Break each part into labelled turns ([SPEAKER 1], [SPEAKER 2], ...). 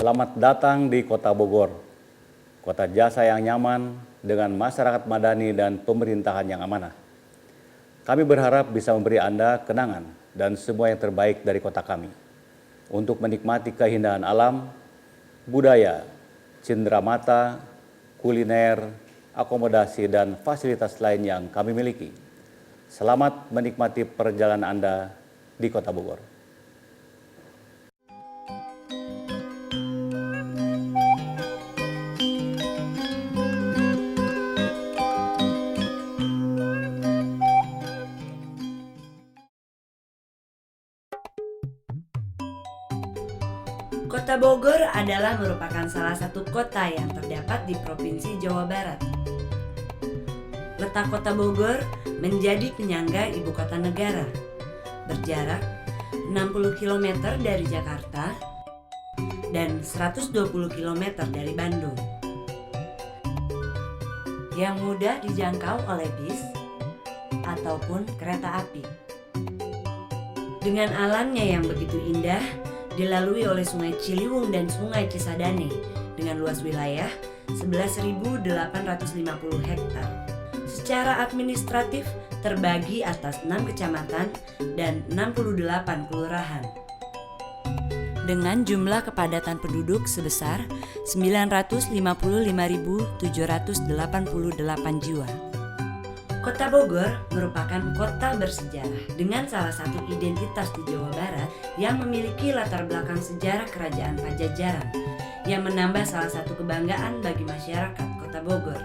[SPEAKER 1] Selamat datang di Kota Bogor, kota jasa yang nyaman dengan masyarakat madani dan pemerintahan yang amanah. Kami berharap bisa memberi Anda kenangan dan semua yang terbaik dari kota kami untuk menikmati keindahan alam, budaya, cenderamata, kuliner, akomodasi, dan fasilitas lain yang kami miliki. Selamat menikmati perjalanan Anda di Kota Bogor.
[SPEAKER 2] Kota Bogor adalah merupakan salah satu kota yang terdapat di Provinsi Jawa Barat. Letak Kota Bogor menjadi penyangga ibu kota negara, berjarak 60 km dari Jakarta dan 120 km dari Bandung, yang mudah dijangkau oleh bis ataupun kereta api. Dengan alamnya yang begitu indah, dilalui oleh Sungai Ciliwung dan Sungai Cisadane dengan luas wilayah 11.850 hektar. Secara administratif terbagi atas 6 kecamatan dan 68 kelurahan. Dengan jumlah kepadatan penduduk sebesar 955.788 jiwa. Kota Bogor merupakan kota bersejarah dengan salah satu identitas di Jawa Barat yang memiliki latar belakang sejarah Kerajaan Pajajaran yang menambah salah satu kebanggaan bagi masyarakat Kota Bogor.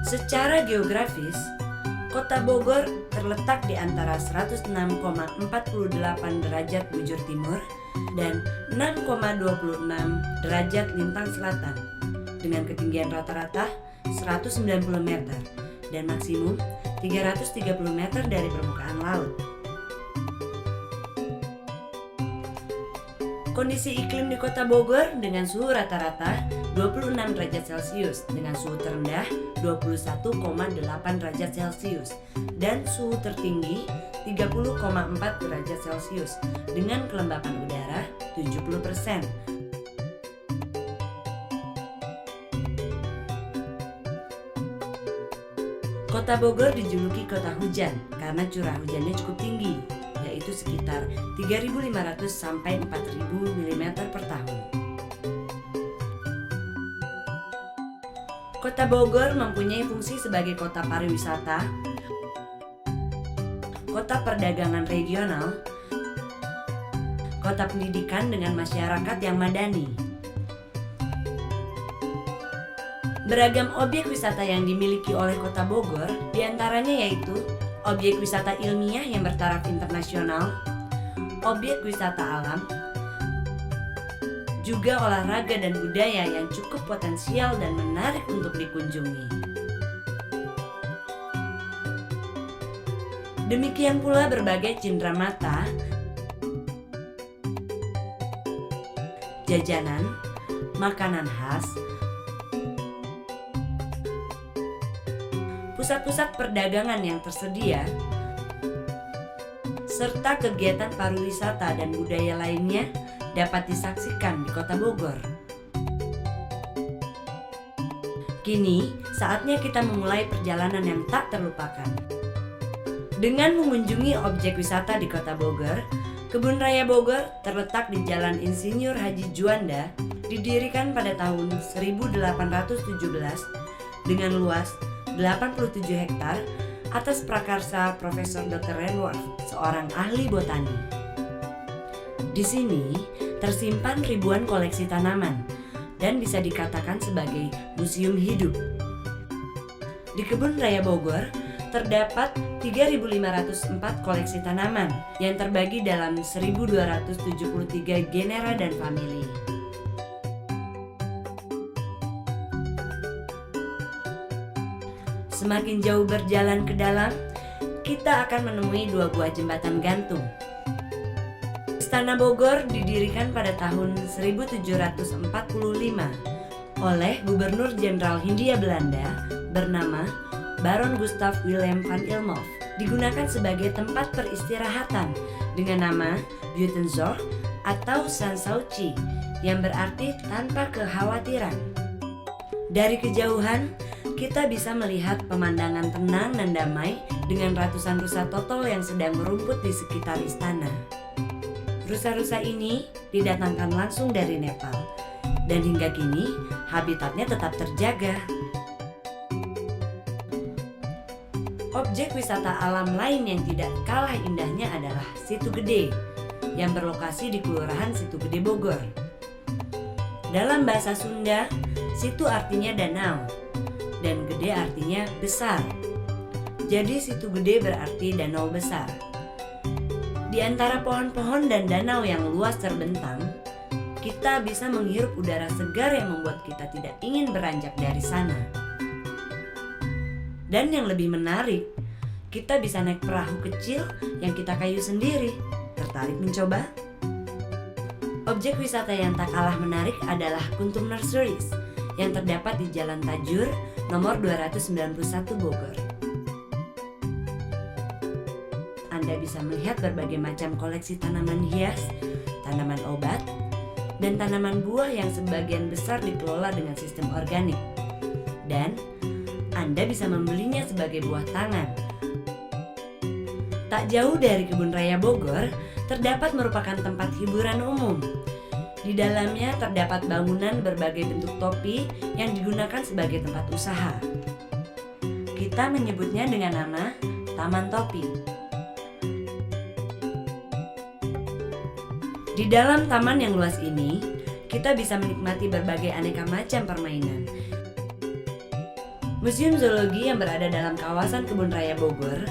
[SPEAKER 2] Secara geografis, Kota Bogor terletak di antara 106,48 derajat bujur timur dan 6,26 derajat lintang selatan dengan ketinggian rata-rata 190 meter dan maksimum 330 meter dari permukaan laut. Kondisi iklim di Kota Bogor dengan suhu rata-rata 26 derajat Celcius dengan suhu terendah 21,8 derajat Celcius dan suhu tertinggi 30,4 derajat Celcius dengan kelembapan udara 70%. Kota Bogor dijuluki kota hujan karena curah hujannya cukup tinggi, yaitu sekitar 3.500 sampai 4.000 mm per tahun. Kota Bogor mempunyai fungsi sebagai kota pariwisata, kota perdagangan regional, kota pendidikan dengan masyarakat yang madani. Beragam objek wisata yang dimiliki oleh Kota Bogor, diantaranya yaitu objek wisata ilmiah yang bertaraf internasional, objek wisata alam, juga olahraga dan budaya yang cukup potensial dan menarik untuk dikunjungi. Demikian pula berbagai cenderamata, jajanan, makanan khas, pusat-pusat perdagangan yang tersedia, serta kegiatan pariwisata dan budaya lainnya dapat disaksikan di Kota Bogor. Kini, saatnya kita memulai perjalanan yang tak terlupakan. Dengan mengunjungi objek wisata di Kota Bogor, Kebun Raya Bogor terletak di Jalan Insinyur Haji Juanda, didirikan pada tahun 1817 dengan luas 87 hektar atas prakarsa Profesor Dr. Renworth, seorang ahli botani. Di sini tersimpan ribuan koleksi tanaman dan bisa dikatakan sebagai museum hidup. Di Kebun Raya Bogor terdapat 3.504 koleksi tanaman yang terbagi dalam 1.273 genera dan famili. Semakin jauh berjalan ke dalam, kita akan menemui dua buah jembatan gantung. Istana Bogor didirikan pada tahun 1745 oleh Gubernur Jenderal Hindia Belanda bernama Baron Gustav Willem van Ilmhof. Digunakan sebagai tempat peristirahatan dengan nama Buitenzorg atau Sanssouci yang berarti tanpa kekhawatiran. Dari kejauhan, kita bisa melihat pemandangan tenang dan damai dengan ratusan rusa totol yang sedang merumput di sekitar istana. Rusa-rusa ini didatangkan langsung dari Nepal, dan hingga kini habitatnya tetap terjaga. Objek wisata alam lain yang tidak kalah indahnya adalah Situ Gede, yang berlokasi di Kelurahan Situ Gede, Bogor. Dalam bahasa Sunda, situ artinya danau, dan gede artinya besar. Jadi Situ Gede berarti danau besar. Di antara pohon-pohon dan danau yang luas terbentang, kita bisa menghirup udara segar yang membuat kita tidak ingin beranjak dari sana. Dan yang lebih menarik, kita bisa naik perahu kecil yang kita kayu sendiri. Tertarik mencoba? Objek wisata yang tak kalah menarik adalah Kuntum Nurseries yang terdapat di Jalan Tajur nomor 291 Bogor. Anda bisa melihat berbagai macam koleksi tanaman hias, tanaman obat, dan tanaman buah yang sebagian besar dikelola dengan sistem organik. Dan Anda bisa membelinya sebagai buah tangan. Tak jauh dari Kebun Raya Bogor, terdapat merupakan tempat hiburan umum. Di dalamnya terdapat bangunan berbagai bentuk topi yang digunakan sebagai tempat usaha. Kita menyebutnya dengan nama Taman Topi. Di dalam taman yang luas ini, kita bisa menikmati berbagai aneka macam permainan. Museum Zoologi yang berada dalam kawasan Kebun Raya Bogor,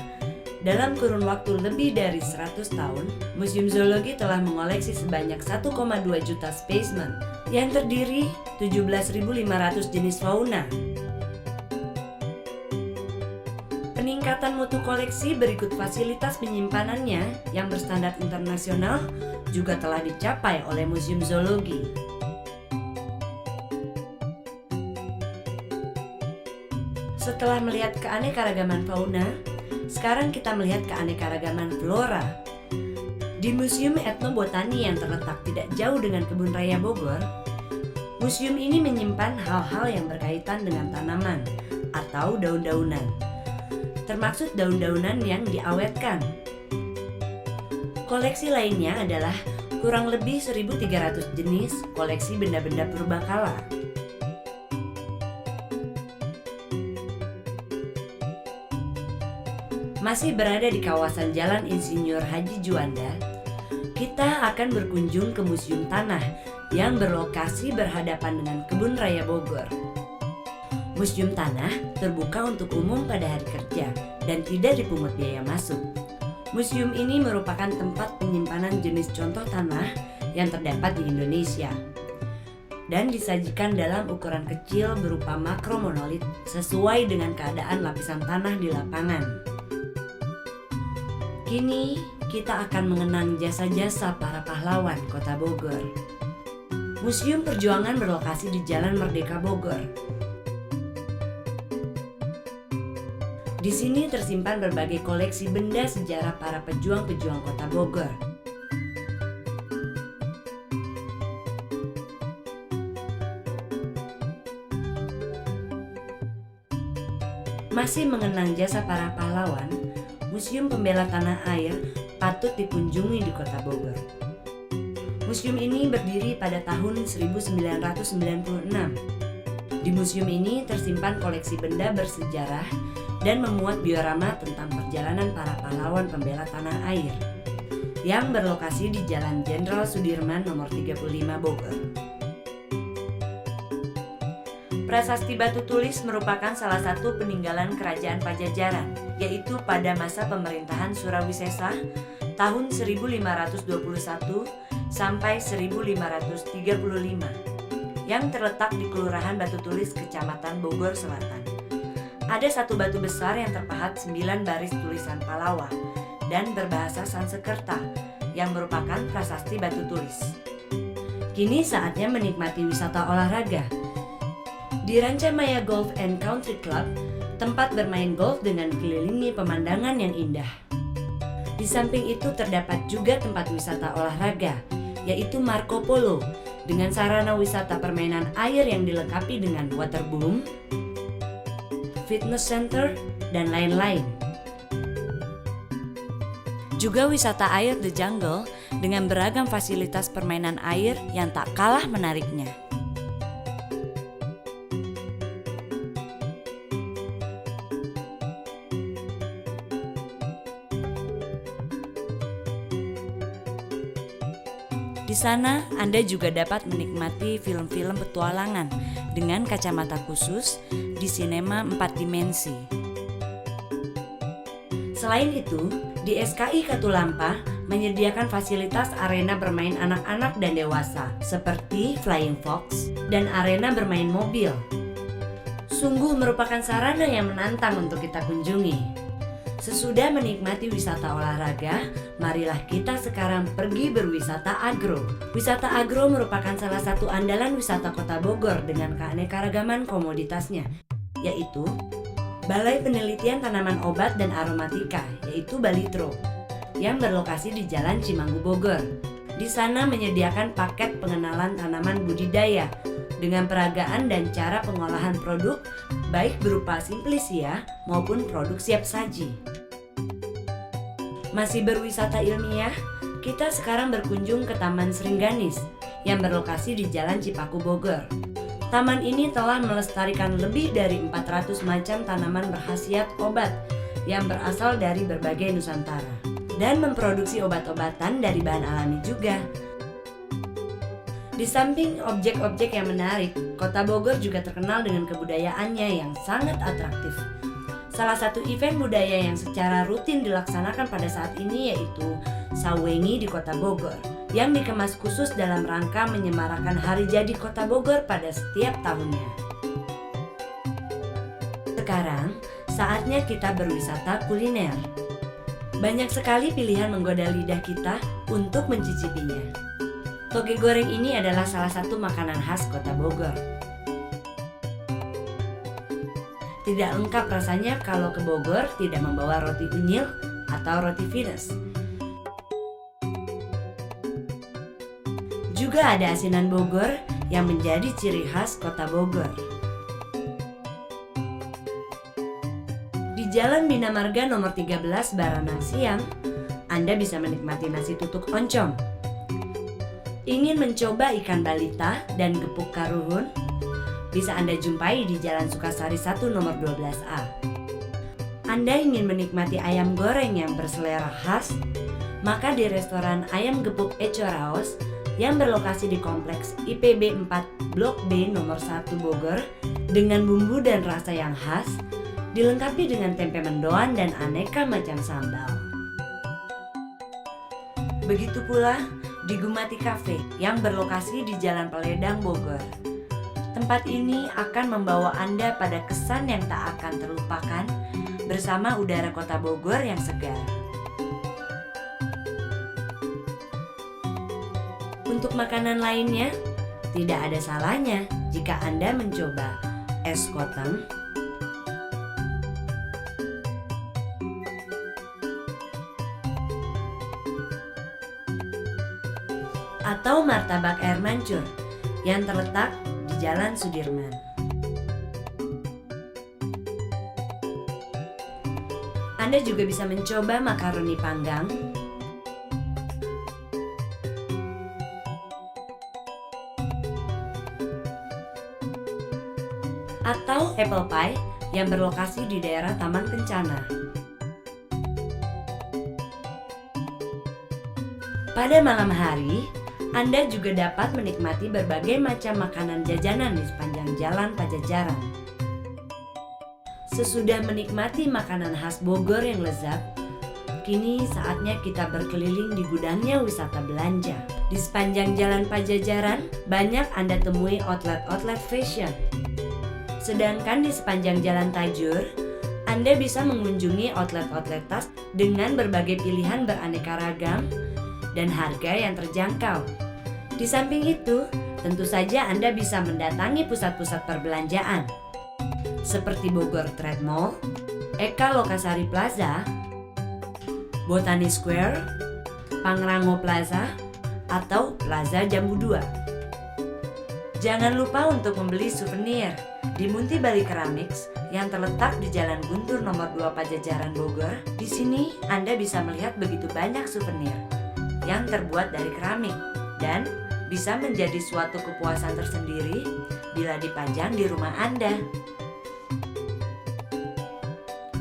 [SPEAKER 2] dalam kurun waktu lebih dari 100 tahun, Museum Zoologi telah mengoleksi sebanyak 1,2 juta spesimen yang terdiri 17.500 jenis fauna. Peningkatan mutu koleksi berikut fasilitas penyimpanannya yang berstandar internasional juga telah dicapai oleh Museum Zoologi. Setelah melihat keanekaragaman fauna, sekarang kita melihat keanekaragaman flora. Di Museum Etnobotani yang terletak tidak jauh dengan Kebun Raya Bogor, museum ini menyimpan hal-hal yang berkaitan dengan tanaman atau daun-daunan, termasuk daun-daunan yang diawetkan. Koleksi lainnya adalah kurang lebih 1.300 jenis koleksi benda-benda purbakala. Masih berada di kawasan Jalan Insinyur Haji Juanda, kita akan berkunjung ke Museum Tanah yang berlokasi berhadapan dengan Kebun Raya Bogor. Museum Tanah terbuka untuk umum pada hari kerja dan tidak dipungut biaya masuk. Museum ini merupakan tempat penyimpanan jenis contoh tanah yang terdapat di Indonesia dan disajikan dalam ukuran kecil berupa makromonolit sesuai dengan keadaan lapisan tanah di lapangan. Kini kita akan mengenang jasa-jasa para pahlawan Kota Bogor. Museum Perjuangan berlokasi di Jalan Merdeka Bogor. Di sini tersimpan berbagai koleksi benda sejarah para pejuang-pejuang Kota Bogor. Masih mengenang jasa para pahlawan, Museum Pembela Tanah Air patut dikunjungi di Kota Bogor. Museum ini berdiri pada tahun 1996. Di museum ini tersimpan koleksi benda bersejarah dan memuat diorama tentang perjalanan para pahlawan pembela tanah air yang berlokasi di Jalan Jenderal Sudirman nomor 35 Bogor. Prasasti Batu Tulis merupakan salah satu peninggalan Kerajaan Pajajaran, yaitu pada masa pemerintahan Surawisesa tahun 1521 sampai 1535 yang terletak di Kelurahan Batu Tulis, Kecamatan Bogor Selatan. Ada satu batu besar yang terpahat 9 baris tulisan Palawa dan berbahasa Sanskerta yang merupakan prasasti batu tulis. Kini saatnya menikmati wisata olahraga. Di Rancamaya Golf and Country Club, tempat bermain golf dengan dikelilingi pemandangan yang indah. Di samping itu terdapat juga tempat wisata olahraga, yaitu Marco Polo, dengan sarana wisata permainan air yang dilengkapi dengan waterboom, fitness center, dan lain-lain. Juga wisata air The Jungle dengan beragam fasilitas permainan air yang tak kalah menariknya. Di sana, Anda juga dapat menikmati film-film petualangan dengan kacamata khusus di sinema 4 dimensi. Selain itu, di SKI Katulampa menyediakan fasilitas arena bermain anak-anak dan dewasa seperti Flying Fox dan arena bermain mobil. Sungguh merupakan sarana yang menantang untuk kita kunjungi. Sesudah menikmati wisata olahraga, marilah kita sekarang pergi berwisata agro. Wisata agro merupakan salah satu andalan wisata Kota Bogor dengan keanekaragaman komoditasnya, yaitu Balai Penelitian Tanaman Obat dan Aromatika, yaitu Balitro, yang berlokasi di Jalan Cimanggu Bogor. Di sana menyediakan paket pengenalan tanaman budidaya dengan peragaan dan cara pengolahan produk baik berupa simplisia maupun produk siap saji. Masih berwisata ilmiah, kita sekarang berkunjung ke Taman Sringganis yang berlokasi di Jalan Cipaku Bogor. Taman ini telah melestarikan lebih dari 400 macam tanaman berkhasiat obat yang berasal dari berbagai Nusantara dan memproduksi obat-obatan dari bahan alami juga. Di samping objek-objek yang menarik, Kota Bogor juga terkenal dengan kebudayaannya yang sangat atraktif. Salah satu event budaya yang secara rutin dilaksanakan pada saat ini yaitu Sawengi di Kota Bogor, yang dikemas khusus dalam rangka menyemarakan Hari Jadi Kota Bogor pada setiap tahunnya. Sekarang, saatnya kita berwisata kuliner. Banyak sekali pilihan menggoda lidah kita untuk mencicipinya. Toge goreng ini adalah salah satu makanan khas Kota Bogor. Tidak lengkap rasanya kalau ke Bogor tidak membawa roti unyil atau roti Venus. Juga ada asinan Bogor yang menjadi ciri khas Kota Bogor. Di Jalan Bina Marga nomor 13 Baranang Siang, Anda bisa menikmati nasi tutuk oncom. Ingin mencoba ikan balita dan gepuk karuhun? Bisa Anda jumpai di Jalan Sukasari 1 nomor 12A. Anda ingin menikmati ayam goreng yang berselera khas? Maka di restoran Ayam Gepuk Eco Raos yang berlokasi di Kompleks IPB 4 Blok B nomor 1 Bogor dengan bumbu dan rasa yang khas, dilengkapi dengan tempe mendoan dan aneka macam sambal. Begitu pula di Gumati Cafe yang berlokasi di Jalan Peledang Bogor. Tempat ini akan membawa Anda pada kesan yang tak akan terlupakan bersama udara Kota Bogor yang segar. Untuk makanan lainnya, tidak ada salahnya jika Anda mencoba es koteng, atau martabak air mancur yang terletak di Jalan Sudirman. Anda juga bisa mencoba makaroni panggang, atau apple pie yang berlokasi di daerah Taman Kencana. Pada malam hari, Anda juga dapat menikmati berbagai macam makanan jajanan di sepanjang Jalan Pajajaran. Sesudah menikmati makanan khas Bogor yang lezat, kini saatnya kita berkeliling di gudangnya wisata belanja. Di sepanjang Jalan Pajajaran, banyak Anda temui outlet-outlet fashion. Sedangkan di sepanjang Jalan Tajur, Anda bisa mengunjungi outlet-outlet tas dengan berbagai pilihan beraneka ragam dan harga yang terjangkau. Di samping itu, tentu saja Anda bisa mendatangi pusat-pusat perbelanjaan seperti Bogor Trade Mall, Eka Lokasari Plaza, Botani Square, Pangrango Plaza, atau Plaza Jambu 2. Jangan lupa untuk membeli souvenir di Munti Bali Ceramics yang terletak di Jalan Guntur nomor 2 Pajajaran Bogor. Di sini Anda bisa melihat begitu banyak souvenir yang terbuat dari keramik dan bisa menjadi suatu kepuasan tersendiri bila dipajang di rumah Anda.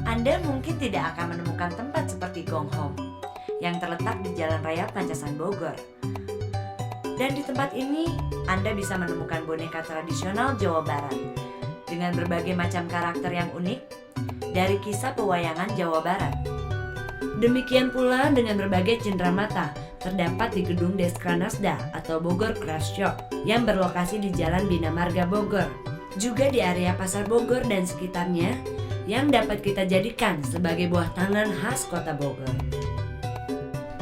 [SPEAKER 2] Anda mungkin tidak akan menemukan tempat seperti Gong Home yang terletak di Jalan Raya Pancasan Bogor. Dan di tempat ini Anda bisa menemukan boneka tradisional Jawa Barat dengan berbagai macam karakter yang unik dari kisah pewayangan Jawa Barat. Demikian pula dengan berbagai cenderamata terdapat di gedung Deskrasnasda atau Bogor Craft Shop yang berlokasi di Jalan Bina Marga Bogor. Juga di area Pasar Bogor dan sekitarnya yang dapat kita jadikan sebagai buah tangan khas Kota Bogor.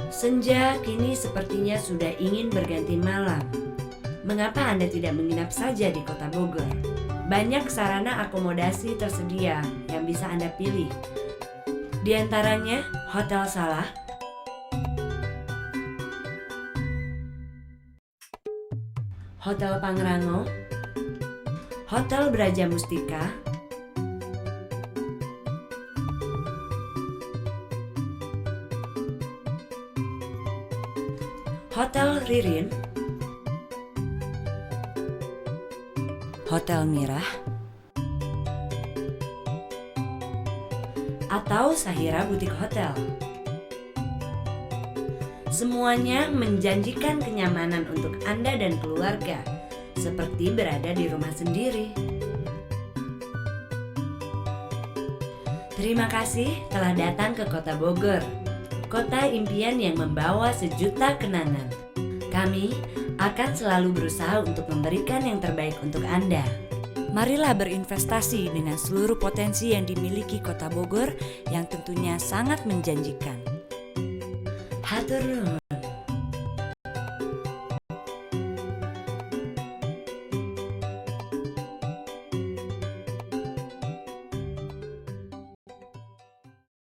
[SPEAKER 2] Senja kini sepertinya sudah ingin berganti malam. Mengapa Anda tidak menginap saja di Kota Bogor? Banyak sarana akomodasi tersedia yang bisa Anda pilih. Di antaranya Hotel Salah, Hotel Pangrango, Hotel Braja Mustika, Hotel Ririn, Hotel Mirah, atau Sahira Butik Hotel. Semuanya menjanjikan kenyamanan untuk Anda dan keluarga, seperti berada di rumah sendiri. Terima kasih telah datang ke Kota Bogor, kota impian yang membawa sejuta kenangan. Kami akan selalu berusaha untuk memberikan yang terbaik untuk Anda. Marilah berinvestasi dengan seluruh potensi yang dimiliki Kota Bogor yang tentunya sangat menjanjikan. Hatur nuhun.